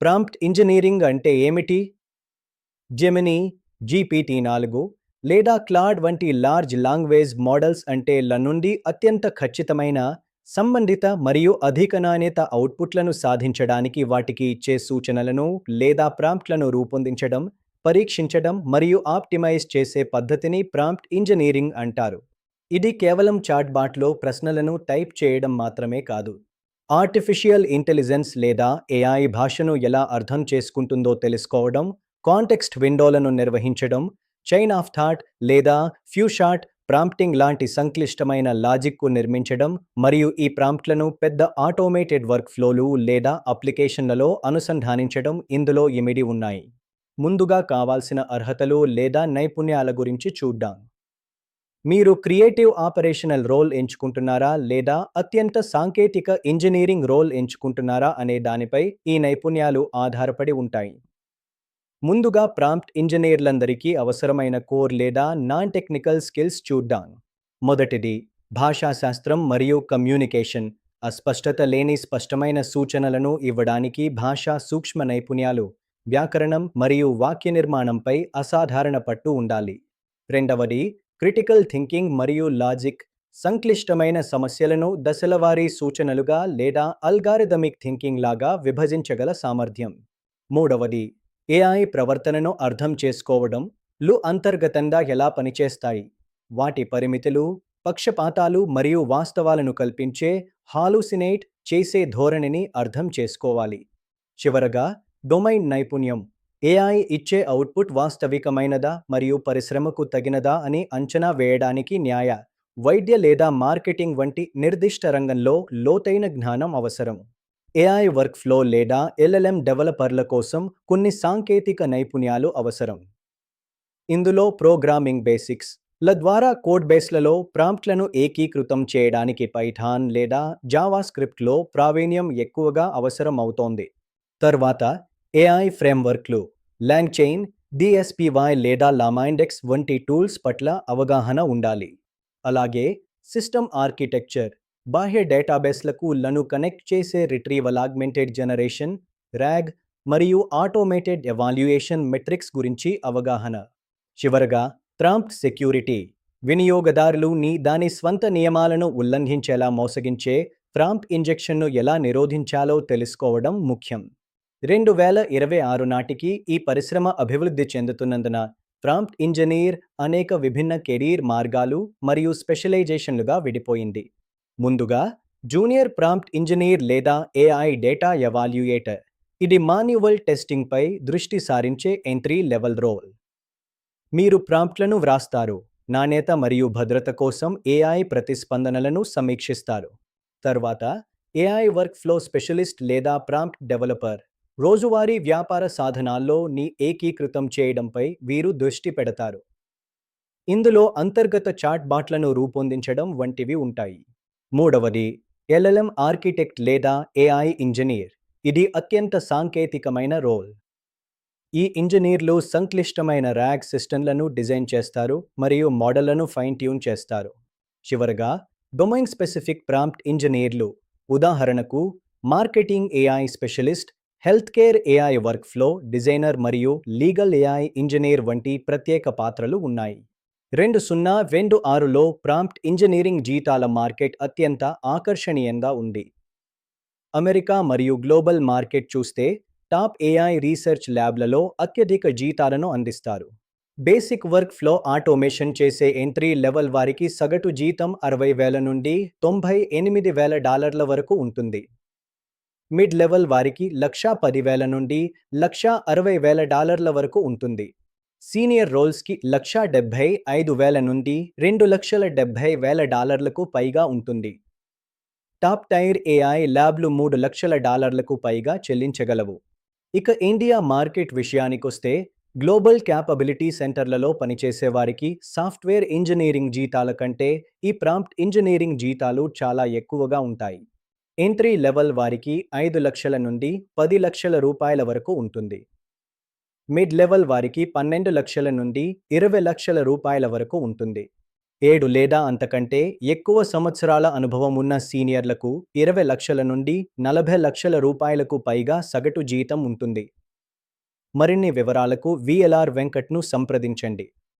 Prompt engineering అంటే ఏమిటి? Gemini, GPT-4 లేదా క్లాడ్ వంటి లార్జ్ లాంగ్వేజ్ మోడల్స్ అంటే ల నుండి అత్యంత ఖచ్చితమైన, సంబంధిత మరియు అధిక నాణ్యత అవుట్పుట్లను సాధించడానికి వాటికి ఇచ్చే సూచనలను లేదా ప్రాంప్ట్లను రూపొందించడం, పరీక్షించడం మరియు ఆప్టిమైజ్ చేసే పద్ధతిని ప్రాంప్ట్ ఇంజనీరింగ్ అంటారు. ఇది కేవలం చాట్‌బాట్‌లో ప్రశ్నలను టైప్ చేయడం మాత్రమే కాదు. ఆర్టిఫిషియల్ ఇంటెలిజెన్స్ లేదా ఏఐ భాషను ఎలా అర్థం చేసుకుంటుందో తెలుసుకోవడం, కాంటెక్స్ట్ విండోలను నిర్వహించడం, చైన్ ఆఫ్ థాట్ లేదా ఫ్యూషాట్ ప్రాంప్టింగ్ లాంటి సంక్లిష్టమైన లాజిక్కు నిర్మించడం మరియు ఈ ప్రాంప్ట్లను పెద్ద ఆటోమేటెడ్ వర్క్ ఫ్లోలు లేదా అప్లికేషన్లలో అనుసంధానించడం ఇందులో ఇమిడి ఉన్నాయి. ముందుగా కావాల్సిన అర్హతలు లేదా నైపుణ్యాల గురించి చూద్దాం. మీరు క్రియేటివ్ ఆపరేషనల్ రోల్ ఎంచుకుంటున్నారా లేదా అత్యంత సాంకేతిక ఇంజనీరింగ్ రోల్ ఎంచుకుంటున్నారా అనే దానిపై ఈ నైపుణ్యాలు ఆధారపడి ఉంటాయి. ముందుగా ప్రాంప్ట్ ఇంజనీర్లందరికీ అవసరమైన కోర్ లేదా నాన్ టెక్నికల్ స్కిల్స్ చూద్దాం. మొదటిది భాషాశాస్త్రం మరియు కమ్యూనికేషన్. అస్పష్టత లేని స్పష్టమైన సూచనలను ఇవ్వడానికి భాషా సూక్ష్మ నైపుణ్యాలు, వ్యాకరణం మరియు వాక్య నిర్మాణంపై అసాధారణ పట్టు ఉండాలి. రెండవది క్రిటికల్ థింకింగ్ మరియు లాజిక్. సంక్లిష్టమైన సమస్యలను దశలవారీ సూచనలుగా లేదా అల్గారిథమిక్ థింకింగ్ లాగా విభజించగల సామర్థ్యం. మూడవది ఏఐ ప్రవర్తనను అర్థం చేసుకోవడం, అంతర్గతంగా ఎలా పనిచేస్తాయి, వాటి పరిమితులు, పక్షపాతాలు మరియు వాస్తవాలను కల్పించే హాలుసినేట్ చేసే ధోరణిని అర్థం చేసుకోవాలి. చివరగా డొమైన్ నైపుణ్యం. ఏఐ ఇచ్చే అవుట్పుట్ వాస్తవికమైనదా మరియు పరిశ్రమకు తగినదా అని అంచనా వేయడానికి వైద్య లేదా మార్కెటింగ్ వంటి నిర్దిష్ట రంగంలో లోతైన జ్ఞానం అవసరం. ఏఐ వర్క్ఫ్లో లేదా ఎల్ఎల్ఎం డెవలపర్ల కోసం కొన్ని సాంకేతిక నైపుణ్యాలు అవసరం. ఇందులో ప్రోగ్రామింగ్ బేసిక్స్ ల ద్వారా కోడ్ బేస్లలో ప్రాంప్ట్లను ఏకీకృతం చేయడానికి పైథాన్ లేదా జావాస్క్రిప్ట్లో ప్రావీణ్యం ఎక్కువగా అవసరం అవుతోంది. తర్వాత ఏఐ ఫ్రేమ్వర్క్లు, లాంగ్చైన్, డిఎస్పివై లేదా లామాండెక్స్ వంటి టూల్స్ పట్ల అవగాహన ఉండాలి. అలాగే సిస్టమ్ ఆర్కిటెక్చర్, బాహ్య డేటాబేస్లకు కనెక్ట్ చేసే రిట్రీవల్ ఆగ్మెంటెడ్ జనరేషన్, ర్యాగ్ మరియు ఆటోమేటెడ్ ఎవాల్యుయేషన్ మెట్రిక్స్ గురించి అవగాహన. చివరగా ప్రాంప్ట్ సెక్యూరిటీ. వినియోగదారులు దాని స్వంత నియమాలను ఉల్లంఘించేలా మోసగించే ప్రాంప్ట్ ఇంజెక్షన్ను ఎలా నిరోధించాలో తెలుసుకోవడం ముఖ్యం. 2026 నాటికి ఈ పరిశ్రమ అభివృద్ధి చెందుతున్నందున ప్రాంప్ట్ ఇంజనీర్ అనేక విభిన్న కెరీర్ మార్గాలు మరియు స్పెషలైజేషన్లుగా విడిపోయింది. ముందుగా జూనియర్ ప్రాంప్ట్ ఇంజనీర్ లేదా ఏఐ డేటా ఎవాల్యుయేటర్. ఇది మాన్యువల్ టెస్టింగ్పై దృష్టి సారించే ఎంట్రీ లెవెల్ రోల్. మీరు ప్రాంప్ట్లను వ్రాస్తారు, నాణ్యత మరియు భద్రత కోసం ఏఐ ప్రతిస్పందనలను సమీక్షిస్తారు. తర్వాత ఏఐ వర్క్ ఫ్లో స్పెషలిస్ట్ లేదా ప్రాంప్ట్ డెవలపర్. రోజువారీ వ్యాపార సాధనాల్లో ఏకీకృతం చేయడంపై వీరు దృష్టి పెడతారు. ఇందులో అంతర్గత చాట్‌బాట్లను రూపొందించడం వంటివి ఉంటాయి. మూడవది ఎల్ఎల్ఎం ఆర్కిటెక్ట్ లేదా ఏఐ ఇంజనీర్. ఇది అత్యంత సాంకేతికమైన రోల్. ఈ ఇంజనీర్లు సంక్లిష్టమైన ర్యాగ్ సిస్టమ్లను డిజైన్ చేస్తారు మరియు మోడళ్లను ఫైన్ ట్యూన్ చేస్తారు. చివరగా డొమైన్ స్పెసిఫిక్ ప్రాంప్ట్ ఇంజనీర్లు, ఉదాహరణకు marketing AI specialist, health care AI workflow designer మరియు లీగల్ ఏఐ ఇంజనీర్ వంటి ప్రత్యేక పాత్రలు ఉన్నాయి. 2026లో ప్రాంప్ట్ ఇంజనీరింగ్ జీతాల మార్కెట్ అత్యంత ఆకర్షణీయంగా ఉంది. అమెరికా మరియు గ్లోబల్ మార్కెట్ చూస్తే టాప్ ఏఐ రీసెర్చ్ ల్యాబ్లలో అత్యధిక జీతాలను అందిస్తారు. బేసిక్ వర్క్ ఫ్లో ఆటోమేషన్ చేసే ఎంట్రీ లెవెల్ వారికి సగటు జీతం $60,000 నుండి $98,000 వరకు ఉంటుంది. మిడ్ లెవెల్ వారికి $110,000 నుండి $160,000 వరకు ఉంటుంది. సీనియర్ రోల్స్కి $175,000 నుండి $2,70,000 పైగా ఉంటుంది. టాప్ టైర్ ఏఐ ల్యాబ్లు $3,00,000 పైగా చెల్లించగలవు. ఇక ఇండియా మార్కెట్ విషయానికొస్తే గ్లోబల్ క్యాపబిలిటీ సెంటర్లలో పనిచేసే వారికి సాఫ్ట్వేర్ ఇంజనీరింగ్ జీతాల కంటే ఈ ప్రాంప్ట్ ఇంజనీరింగ్ జీతాలు చాలా ఎక్కువగా ఉంటాయి. ఎంట్రీ లెవెల్ వారికి 5 లక్షల నుండి 10 లక్షల రూపాయల వరకు ఉంటుంది. మిడ్ లెవెల్ వారికి 12 లక్షల నుండి 20 లక్షల రూపాయల వరకు ఉంటుంది. 7 లేదా అంతకంటే ఎక్కువ సంవత్సరాల అనుభవం ఉన్న సీనియర్లకు 20 లక్షల నుండి 40 లక్షల రూపాయలకు పైగా సగటు జీతం ఉంటుంది. మరిన్ని వివరాలకు విఎల్ఆర్ వెంకట్ను సంప్రదించండి.